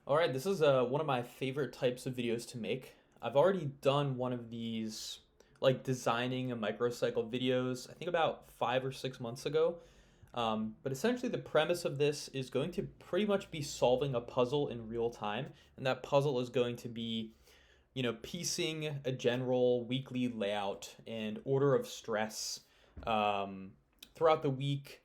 All right, this is one of my favorite types of videos to make. I've already done one of these, like designing a microcycle videos, I think about 5 or 6 months ago. But essentially, the premise of this is going to pretty much be solving a puzzle in real time, and that puzzle is going to be, piecing a general weekly layout and order of stress um, throughout the week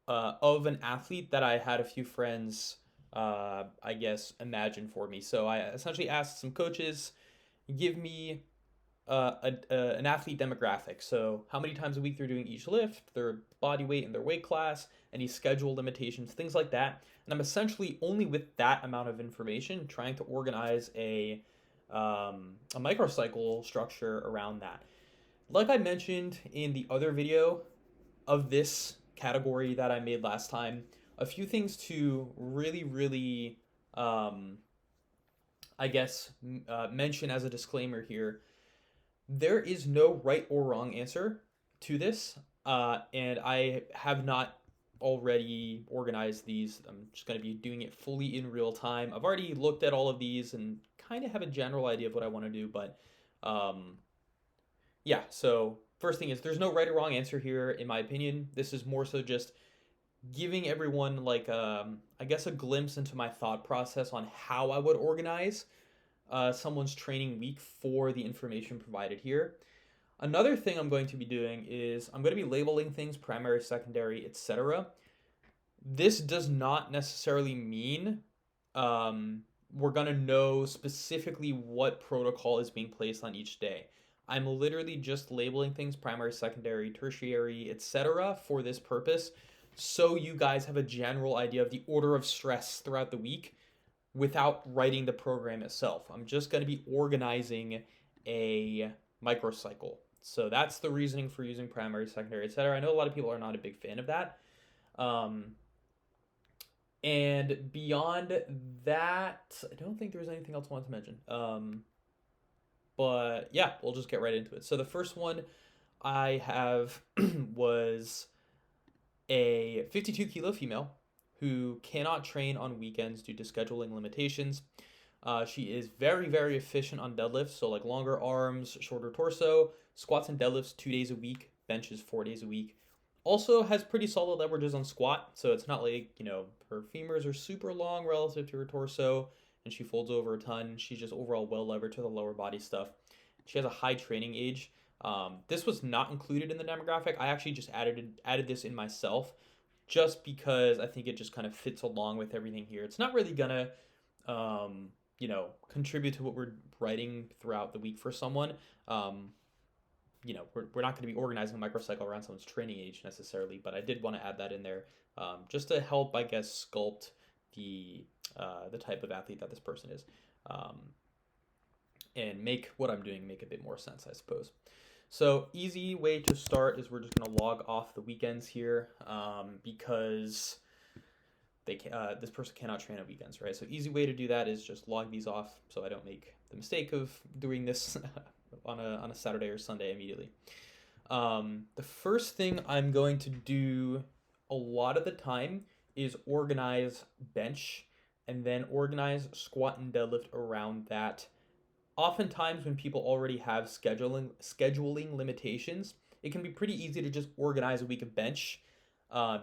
of an athlete that I had a few friends, I guess, imagine for me. So I essentially asked some coaches, give me an athlete demographic. So how many times a week they're doing each lift, their body weight and their weight class, any schedule limitations, things like that. And I'm essentially only with that amount of information trying to organize a microcycle structure around that. Like I mentioned in the other video of this category that I made last time, a few things to really, um, I guess, mention as a disclaimer here. There is no right or wrong answer to this, and I have not already organized these. I'm just going to be doing it fully in real time. I've already looked at all of these and kind of have a general idea of what I want to do, but um, yeah. So first thing is, there's no right or wrong answer here, in my opinion. This is more so just giving everyone like I guess a glimpse into my thought process on how I would organize someone's training week for the information provided here. Another thing I'm going to be doing is I'm going to be labeling things primary, secondary, etc. This does not necessarily mean we're going to know specifically what protocol is being placed on each day. I'm literally just labeling things primary, secondary, tertiary, etc. for this purpose, so you guys have a general idea of the order of stress throughout the week without writing the program itself. I'm just going to be organizing a microcycle. So that's the reasoning for using primary, secondary, etc. I know a lot of people are not a big fan of that. Um, and beyond that, I don't think there's anything else I want to mention. But yeah, we'll just get right into it. So the first one I have was a 52 kilo female who cannot train on weekends due to scheduling limitations. She is very efficient on deadlifts, so like longer arms, shorter torso, squats and deadlifts 2 days a week, benches 4 days a week. Also has pretty solid leverages on squat, so it's not like, her femurs are super long relative to her torso and she folds over a ton. She's just overall well levered to the lower body stuff. She has a high training age. This was not included in the demographic. I actually just added this in myself just because I think it just kind of fits along with everything here. It's not really gonna contribute to what we're writing throughout the week for someone. Um, we're not going to be organizing a microcycle around someone's training age necessarily, but I did want to add that in there just to help, I guess, sculpt the type of athlete that this person is, um, and make what I'm doing make a bit more sense, I suppose. So easy way to start is we're just going to log off the weekends here because this person cannot train on weekends, right? So easy way to do that is just log these off so I don't make the mistake of doing this on a Saturday or Sunday immediately. The first thing I'm going to do a lot of the time is organize bench and then organize squat and deadlift around that. Oftentimes when people already have scheduling limitations, it can be pretty easy to just organize a week of bench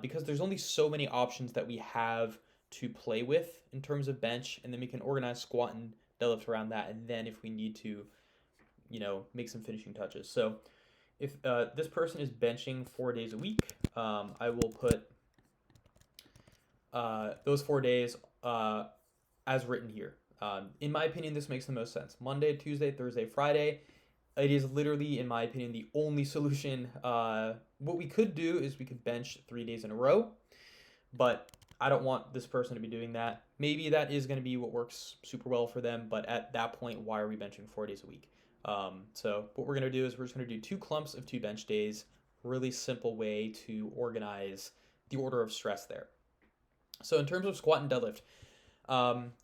because there's only so many options that we have to play with in terms of bench, and then we can organize squat and deadlift around that, and then if we need to, make some finishing touches. So if this person is benching 4 days a week, I will put those 4 days as written here. In my opinion, this makes the most sense. Monday, Tuesday, Thursday, Friday. It is literally, in my opinion, the only solution. What we could do is we could bench 3 days in a row, but I don't want this person to be doing that. Maybe that is going to be what works super well for them, but at that point, why are we benching 4 days a week? So what we're going to do is we're just going to do 2 clumps of 2 bench days. Really simple way to organize the order of stress there. So in terms of squat and deadlift,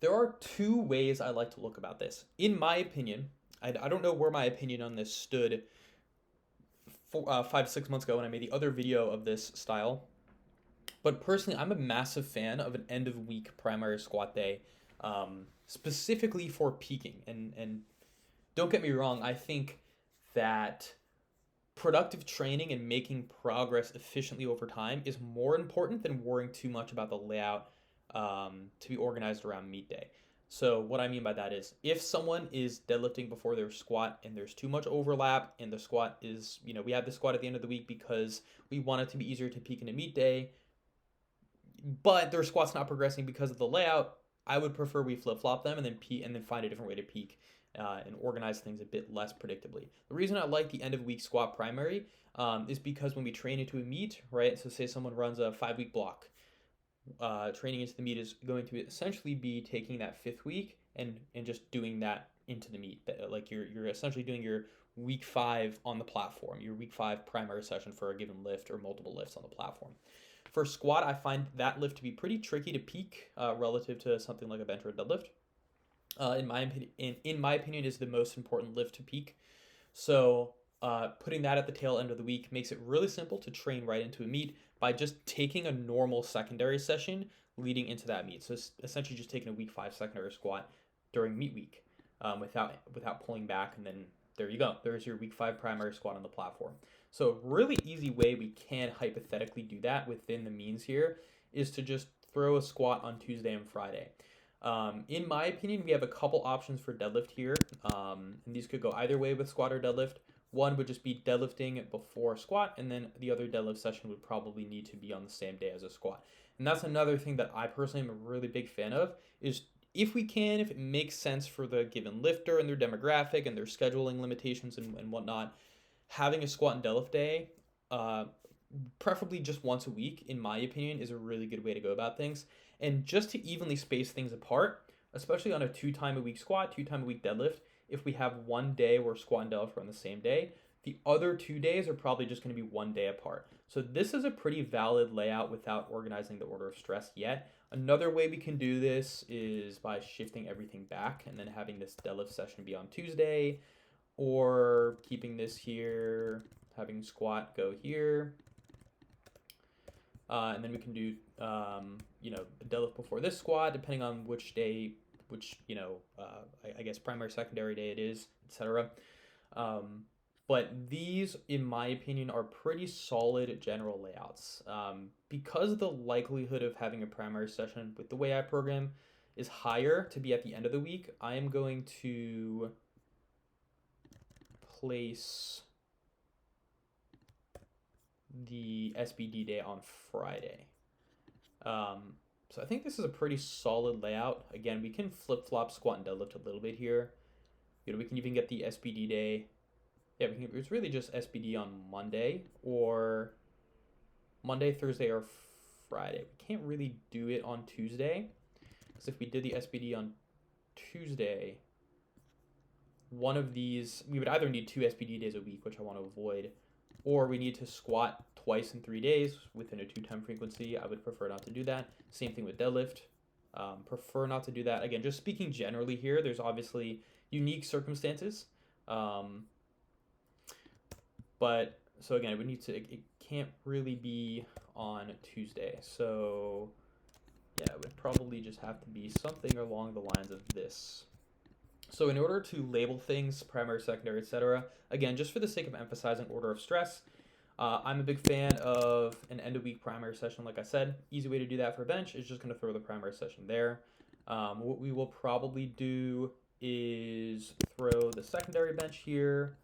there are two ways I like to look about this. In my opinion, I don't know where my opinion on this stood 5 6 months ago when I made the other video of this style. But personally, I'm a massive fan of an end of week primary squat day. specifically for peaking. And don't get me wrong, I think that productive training and making progress efficiently over time is more important than worrying too much about the layout to be organized around meet day. So what I mean by that is if someone is deadlifting before their squat and there's too much overlap and the squat is, we have the squat at the end of the week because we want it to be easier to peak into meet day, but their squat's not progressing because of the layout, I would prefer we flip flop them and then peak and then find a different way to peak and organize things a bit less predictably. The reason I like the end of week squat primary is because when we train into a meet, right? So say someone runs a 5-week block, training into the meet is going to essentially be taking that 5th week and just doing that into the meet. Like you're essentially doing your week 5 on the platform, your week 5 primary session for a given lift or multiple lifts on the platform. For squat, I find that lift to be pretty tricky to peak relative to something like a bench or a deadlift. In my opinion, is the most important lift to peak. So putting that at the tail end of the week makes it really simple to train right into a meet by just taking a normal secondary session leading into that meet. So it's essentially just taking a week 5 secondary squat during meet week without pulling back, and then there you go. There's your week 5 primary squat on the platform. So a really easy way we can hypothetically do that within the means here is to just throw a squat on Tuesday and Friday. In my opinion, we have a couple options for deadlift here, and these could go either way with squat or deadlift. One would just be deadlifting before squat, and then the other deadlift session would probably need to be on the same day as a squat. And that's another thing that I personally am a really big fan of is if it makes sense for the given lifter and their demographic and their scheduling limitations and whatnot, having a squat and deadlift day, preferably just once a week, in my opinion, is a really good way to go about things. And just to evenly space things apart, especially on a 2-time-a-week squat, 2-time-a-week deadlift, if we have one day where squat and deadlift are on the same day, the other 2 days are probably just going to be 1 day apart. So this is a pretty valid layout without organizing the order of stress yet. Another way we can do this is by shifting everything back and then having this deadlift session be on Tuesday, or keeping this here, having squat go here. And then we can do, a deadlift before this squat, depending on which day, I guess primary, secondary day it is, etc. But these, in my opinion, are pretty solid general layouts. Because the likelihood of having a primary session with the way I program is higher to be at the end of the week, I am going to place the SBD day on Friday. So I think this is a pretty solid layout. Again, we can flip-flop squat and deadlift a little bit here. We can even get the SBD day. Yeah, it's really just SBD on Monday, or Monday, Thursday, or Friday. We can't really do it on Tuesday, because if we did the SBD on Tuesday, one of these, we would either need 2 SBD days a week, which I want to avoid, or we need to squat twice in 3 days within a 2-time frequency. I would prefer not to do that. Same thing with deadlift. Prefer not to do that. Again, just speaking generally here, there's obviously unique circumstances. But so again, it can't really be on Tuesday. So yeah, it would probably just have to be something along the lines of this. So in order to label things, primary, secondary, etc., again, just for the sake of emphasizing order of stress, I'm a big fan of an end-of-week primary session. Like I said, easy way to do that for bench is just going to throw the primary session there. What we will probably do is throw the secondary bench here,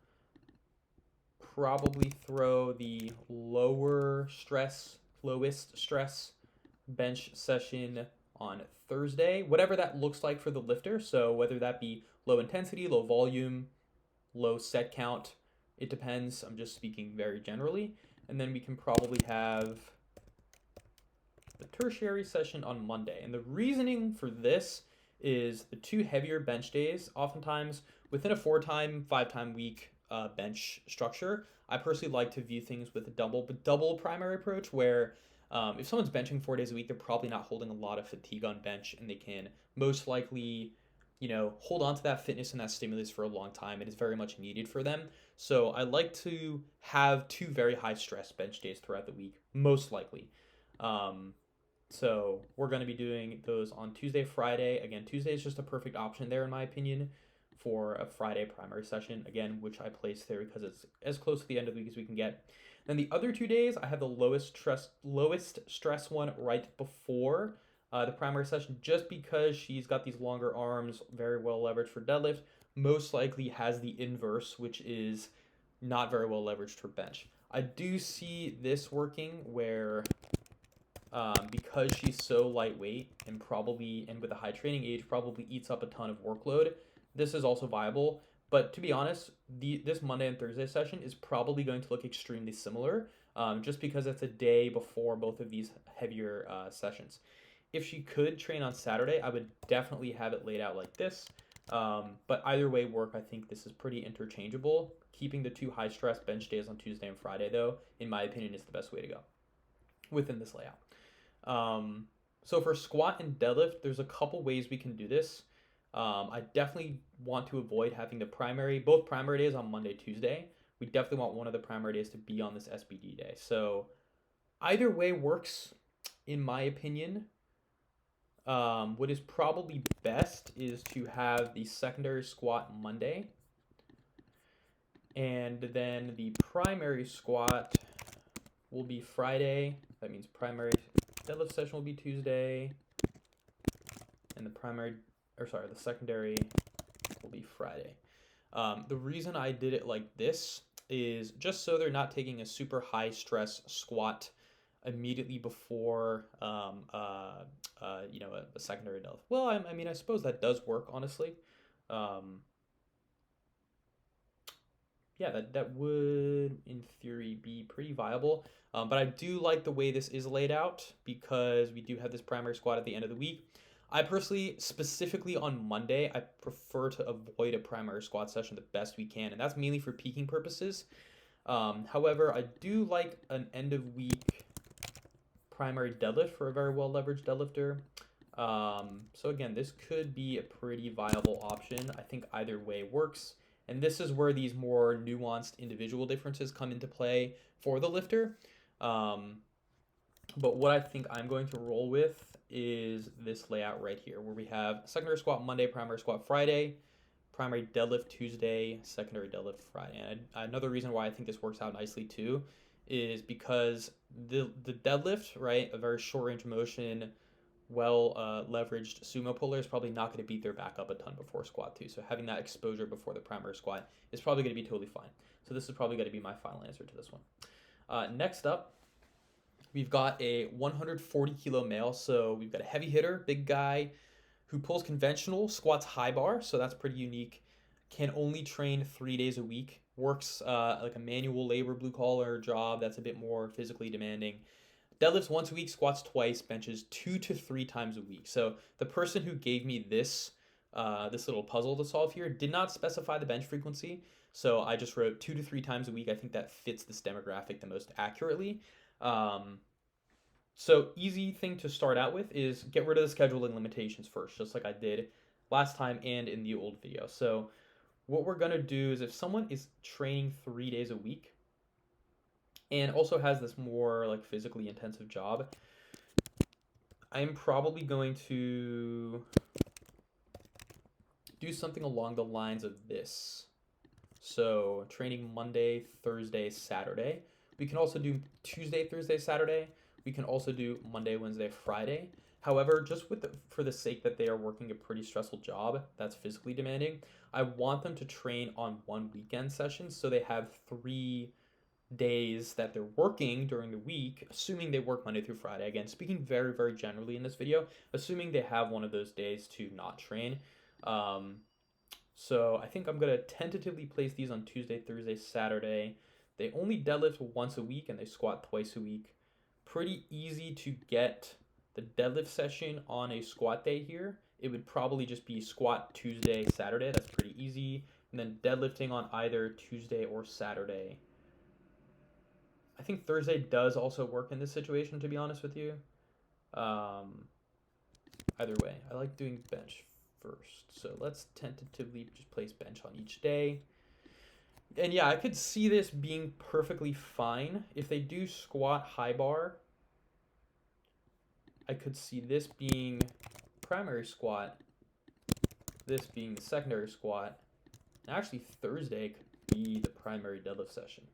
probably throw the lowest stress bench session on Thursday, whatever that looks like for the lifter. So whether that be low intensity, low volume, low set count, it depends. I'm just speaking very generally. And then we can probably have the tertiary session on Monday. And the reasoning for this is the 2 heavier bench days, oftentimes within a 4-time, 5-time week bench structure, I personally like to view things with a double primary approach, where if someone's benching 4 days a week, they're probably not holding a lot of fatigue on bench, and they can most likely, hold on to that fitness and that stimulus for a long time. It is very much needed for them. So I like to have 2 very high stress bench days throughout the week, most likely. So we're going to be doing those on Tuesday, Friday. Again, Tuesday is just a perfect option there, in my opinion, for a Friday primary session, again, which I placed there because it's as close to the end of the week as we can get. Then the other 2 days, I have the lowest stress one right before the primary session, just because she's got these longer arms, very well leveraged for deadlift, most likely has the inverse, which is not very well leveraged for bench. I do see this working where because she's so lightweight and with a high training age, probably eats up a ton of workload. This is also viable. But to be honest, this Monday and Thursday session is probably going to look extremely similar, just because it's a day before both of these heavier sessions. If she could train on Saturday, I would definitely have it laid out like this. But either way work, I think this is pretty interchangeable. Keeping the 2 high stress bench days on Tuesday and Friday, though, in my opinion, is the best way to go within this layout. So for squat and deadlift, there's a couple ways we can do this. I definitely want to avoid having both primary days on Monday, Tuesday. We definitely want one of the primary days to be on this SBD day. So either way works, in my opinion. What is probably best is to have the secondary squat Monday, and then the primary squat will be Friday. That means primary deadlift session will be Tuesday, and the secondary will be Friday. The reason I did it like this is just so they're not taking a super high stress squat immediately before a secondary deadlift. Well, I mean, I suppose that does work, honestly. Yeah, that would, in theory, be pretty viable. But I do like the way this is laid out because we do have this primary squat at the end of the week. I personally, specifically on Monday, I prefer to avoid a primary squat session the best we can, and that's mainly for peaking purposes. However, I do like an end of week primary deadlift for a very well leveraged deadlifter. So again, this could be a pretty viable option. I think either way works. And this is where these more nuanced individual differences come into play for the lifter. But what I think I'm going to roll with is this layout right here, where we have secondary squat Monday, primary squat Friday, primary deadlift Tuesday, secondary deadlift Friday. And another reason why I think this works out nicely too is because the deadlift, right, a very short range motion, well leveraged sumo puller is probably not going to beat their back up a ton before squat too. So having that exposure before the primary squat is probably going to be totally fine. So this is probably going to be my final answer to this one. Next up, we've got a 140 kilo male. So we've got a heavy hitter, big guy who pulls conventional, squats high bar. So that's pretty unique. Can only train 3 days a week. Works like a manual labor blue collar job that's a bit more physically demanding. Deadlifts once a week, squats twice, benches 2 to 3 times a week. So the person who gave me this little puzzle to solve here did not specify the bench frequency. So I just wrote 2 to 3 times a week. I think that fits this demographic the most accurately. So easy thing to start out with is get rid of the scheduling limitations first, just like I did last time and in the old video. So what we're going to do is if someone is training 3 days a week, and also has this more like physically intensive job, I'm probably going to do something along the lines of this. So training Monday, Thursday, Saturday. We can also do Tuesday, Thursday, Saturday. We can also do Monday, Wednesday, Friday. However, just for the sake that they are working a pretty stressful job that's physically demanding, I want them to train on one weekend session so they have 3 days that they're working during the week, assuming they work Monday through Friday. Again, speaking very, very generally in this video, assuming they have one of those days to not train. So I think I'm going to tentatively place these on Tuesday, Thursday, Saturday. They only deadlift once a week and they squat twice a week. Pretty easy to get the deadlift session on a squat day here. It would probably just be squat Tuesday, Saturday. That's pretty easy. And then deadlifting on either Tuesday or Saturday. I think Thursday does also work in this situation, to be honest with you. Either way, I like doing bench first. So let's tentatively just place bench on each day. And yeah, I could see this being perfectly fine. If they do squat high bar, I could see this being primary squat, this being the secondary squat, and actually Thursday could be the primary deadlift session.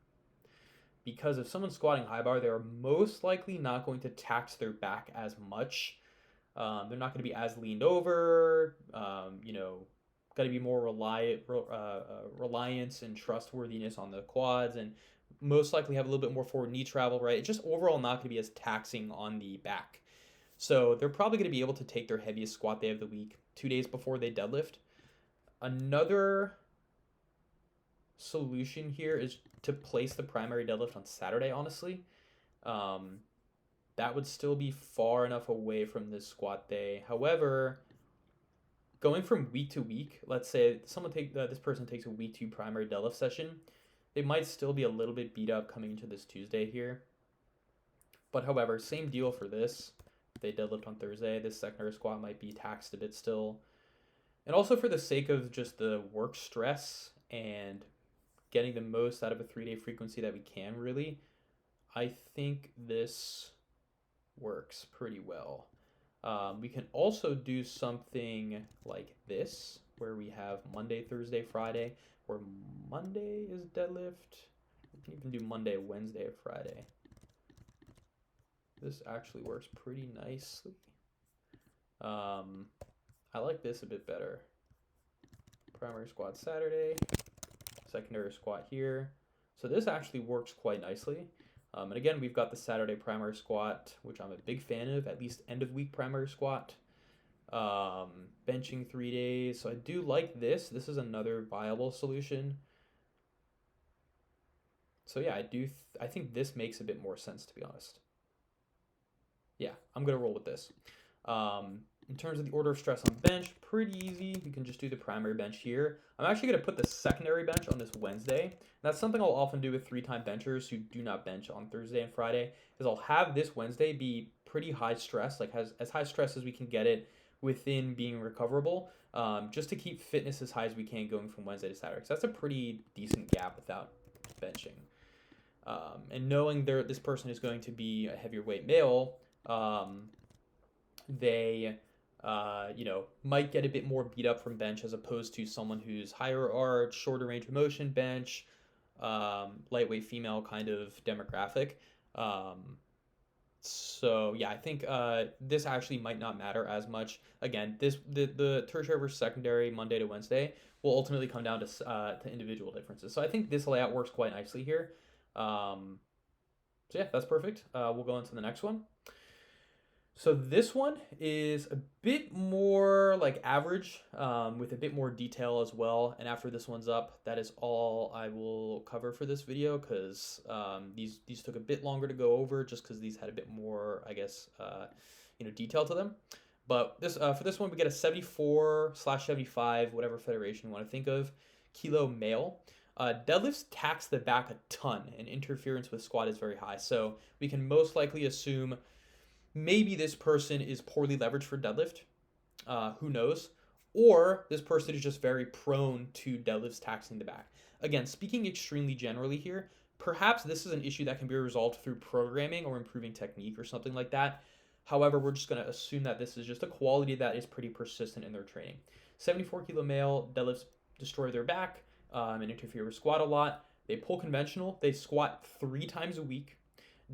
Because if someone's squatting high bar, they're most likely not going to tax their back as much. They're not going to be as leaned over, got to be more reliance and trustworthiness on the quads, and most likely have a little bit more forward knee travel, right? It's just overall not going to be as taxing on the back. So they're probably going to be able to take their heaviest squat day of the week 2 days before they deadlift. Another solution here is to place the primary deadlift on Saturday, honestly. That would still be far enough away from this squat day. However, going from week to week, let's say this person takes a week 2 primary deadlift session, they might still be a little bit beat up coming into this Tuesday here. But however, same deal for this. If they deadlift on Thursday, this secondary squat might be taxed a bit still. And also for the sake of just the work stress and getting the most out of a 3-day frequency that we can, really, I think this works pretty well. We can also do something like this, where we have Monday, Thursday, Friday, where Monday is deadlift. We can even do Monday, Wednesday, Friday. This actually works pretty nicely. I like this a bit better. Primary squat Saturday, secondary squat here. So this actually works quite nicely. And again, we've got the Saturday primary squat, which I'm a big fan of, at least end of week primary squat. Benching 3 days. So I do like this. This is another viable solution. So yeah, I think this makes a bit more sense, to be honest. Yeah, I'm going to roll with this. In terms of the order of stress on bench, pretty easy. We can just do the primary bench here. I'm actually going to put the secondary bench on this Wednesday. That's something I'll often do with 3-time benchers who do not bench on Thursday and Friday, is I'll have this Wednesday be pretty high stress, like as high stress as we can get it within being recoverable, just to keep fitness as high as we can going from Wednesday to Saturday. So that's a pretty decent gap without benching. And knowing this person is going to be a heavier weight male, they might get a bit more beat up from bench as opposed to someone who's higher arch, shorter range of motion bench, lightweight female kind of demographic. So yeah, I think this actually might not matter as much. Again, the tertiary versus secondary Monday to Wednesday will ultimately come down to individual differences. So I think this layout works quite nicely here. So yeah, that's perfect. We'll go into the next one. So this one is a bit more like average, with a bit more detail as well. And after this one's up, that is all I will cover for this video, because these took a bit longer to go over, just because these had a bit more, I guess, detail to them. But this for this one, we get a 74/75, whatever federation you want to think of, kilo male. Deadlifts tax the back a ton, and interference with squat is very high. So we can most likely assume maybe this person is poorly leveraged for deadlift. Who knows? Or this person is just very prone to deadlifts taxing the back. Again, speaking extremely generally here, perhaps this is an issue that can be resolved through programming or improving technique or something like that. However, we're just going to assume that this is just a quality that is pretty persistent in their training. 74 kilo male, deadlifts destroy their back and interfere with squat a lot. They pull conventional. They squat 3 times a week.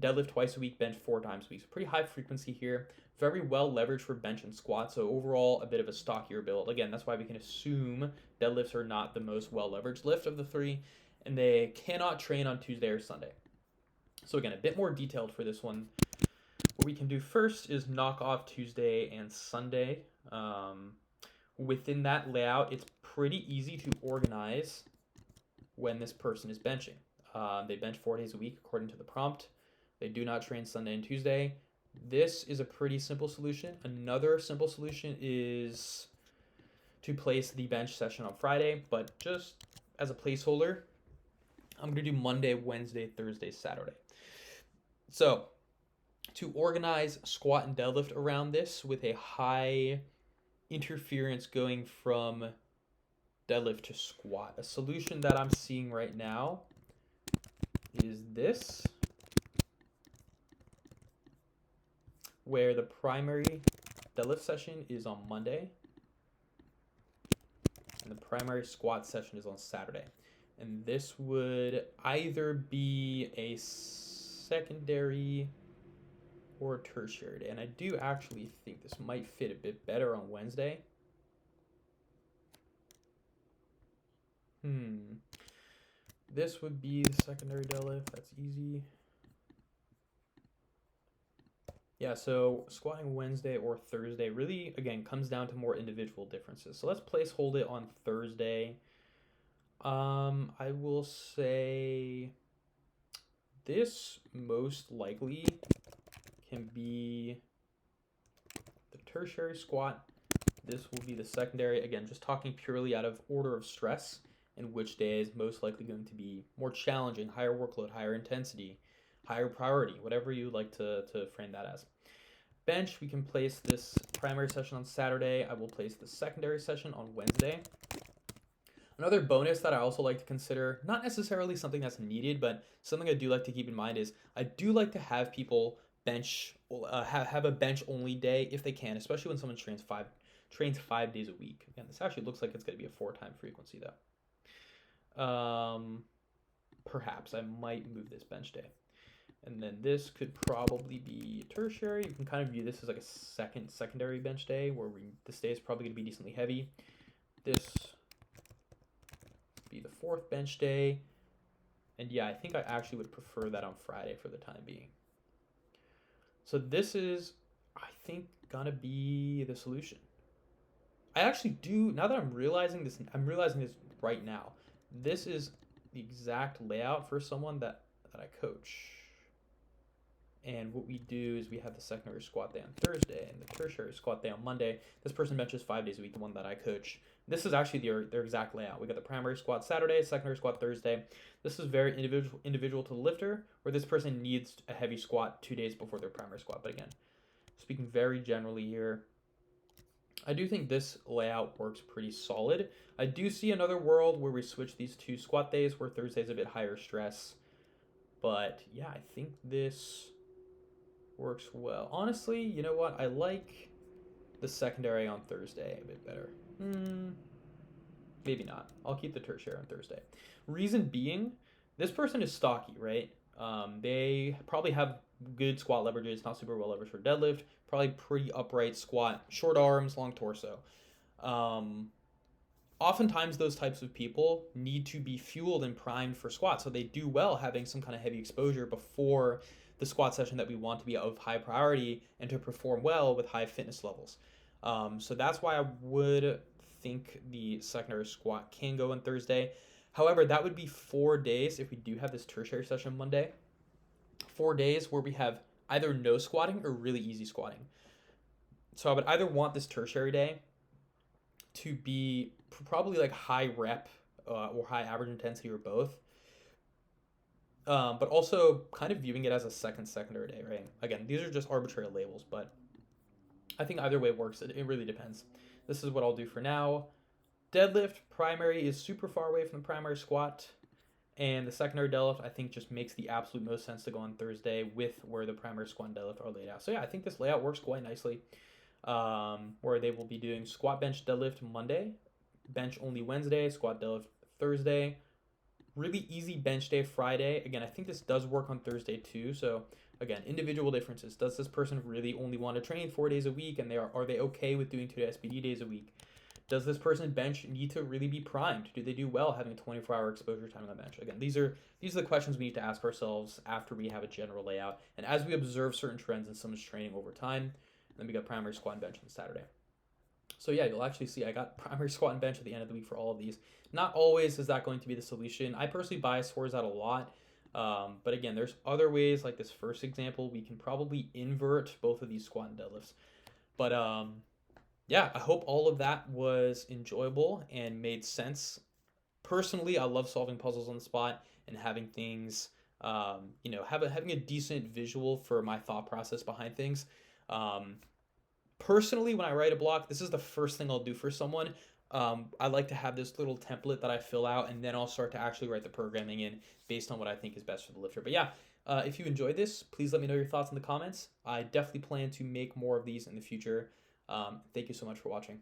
Deadlift twice a week, bench 4 times a week. So pretty high frequency here. Very well leveraged for bench and squat. So overall, a bit of a stockier build. Again, that's why we can assume deadlifts are not the most well leveraged lift of the 3. And they cannot train on Tuesday or Sunday. So again, a bit more detailed for this one. What we can do first is knock off Tuesday and Sunday. Within that layout, it's pretty easy to organize when this person is benching. They bench 4 days a week according to the prompt. They do not train Sunday and Tuesday. This is a pretty simple solution. Another simple solution is to place the bench session on Friday, but just as a placeholder, I'm going to do Monday, Wednesday, Thursday, Saturday. So to organize squat and deadlift around this with a high interference going from deadlift to squat, a solution that I'm seeing right now is this. where the primary deadlift session is on Monday and the primary squat session is on Saturday. And this would either be a secondary or a tertiary day. And I do actually think this might fit a bit better on Wednesday. This would be the secondary deadlift. That's easy. Yeah, so squatting Wednesday or Thursday really, again, comes down to more individual differences. So let's placehold it on Thursday. I will say this most likely can be the tertiary squat. This will be the secondary. Again, just talking purely out of order of stress and which day is most likely going to be more challenging, higher workload, higher intensity, higher priority, whatever you like to frame that as. Bench, we can place this primary session on Saturday. I will place the secondary session on Wednesday. Another bonus that I also like to consider, not necessarily something that's needed, but something I do like to keep in mind is I do like to have people bench, have a bench only day if they can, especially when someone trains 5 days a week. Again, this actually looks like it's going to be a 4-time frequency though. Perhaps I might move this bench day. And then this could probably be tertiary. You can kind of view this as like a secondary bench day where this day is probably going to be decently heavy. This be the 4th bench day. And yeah, I think I actually would prefer that on Friday for the time being. So this is, I think, gonna be the solution. I actually do, now that I'm realizing this right now. This is the exact layout for someone that I coach. And what we do is we have the secondary squat day on Thursday and the tertiary squat day on Monday. This person benches 5 days a week, the one that I coach. This is actually their exact layout. We got the primary squat Saturday, secondary squat Thursday. This is very individual to the lifter, where this person needs a heavy squat 2 days before their primary squat. But again, speaking very generally here, I do think this layout works pretty solid. I do see another world where we switch these 2 squat days where Thursday's a bit higher stress. But yeah, I think this works well. Honestly, you know what? I like the secondary on Thursday a bit better. Maybe not. I'll keep the tertiary on Thursday. Reason being, this person is stocky, right? They probably have good squat leverages, not super well leveraged for deadlift. Probably pretty upright squat, short arms, long torso. Oftentimes those types of people need to be fueled and primed for squats, so they do well having some kind of heavy exposure before the squat session that we want to be of high priority and to perform well with high fitness levels. So that's why I would think the secondary squat can go on Thursday. However, that would be 4 days if we do have this tertiary session Monday. 4 days where we have either no squatting or really easy squatting. So I would either want this tertiary day to be probably like high rep or high average intensity or both. But also kind of viewing it as a secondary day, right? Again, these are just arbitrary labels, but I think either way works. It really depends. This is what I'll do for now. Deadlift primary is super far away from the primary squat, and the secondary deadlift I think just makes the absolute most sense to go on Thursday with where the primary squat and deadlift are laid out. So yeah, I think this layout works quite nicely, where they will be doing squat, bench, deadlift Monday, bench only Wednesday, squat, deadlift Thursday, really easy bench day Friday. Again, I think this does work on Thursday too. So again, individual differences. Does this person really only want to train 4 days a week, and are they okay with doing 2 SPD days a week? Does this person bench need to really be primed? Do they do well having a 24-hour exposure time on the bench? Again, these are the questions we need to ask ourselves after we have a general layout and as we observe certain trends in someone's training over time. And then we got primary squat and bench on Saturday. So yeah, you'll actually see I got primary squat and bench at the end of the week for all of these. Not always is that going to be the solution. I personally bias towards that a lot. But again, there's other ways, like this first example, we can probably invert both of these squat and deadlifts. But yeah, I hope all of that was enjoyable and made sense. Personally, I love solving puzzles on the spot and having things, having a decent visual for my thought process behind things. Personally, when I write a block, this is the first thing I'll do for someone. I like to have this little template that I fill out, and then I'll start to actually write the programming in based on what I think is best for the lifter. But yeah, If you enjoyed this, please let me know your thoughts in the comments. I definitely plan to make more of these in the future. Thank you so much for watching.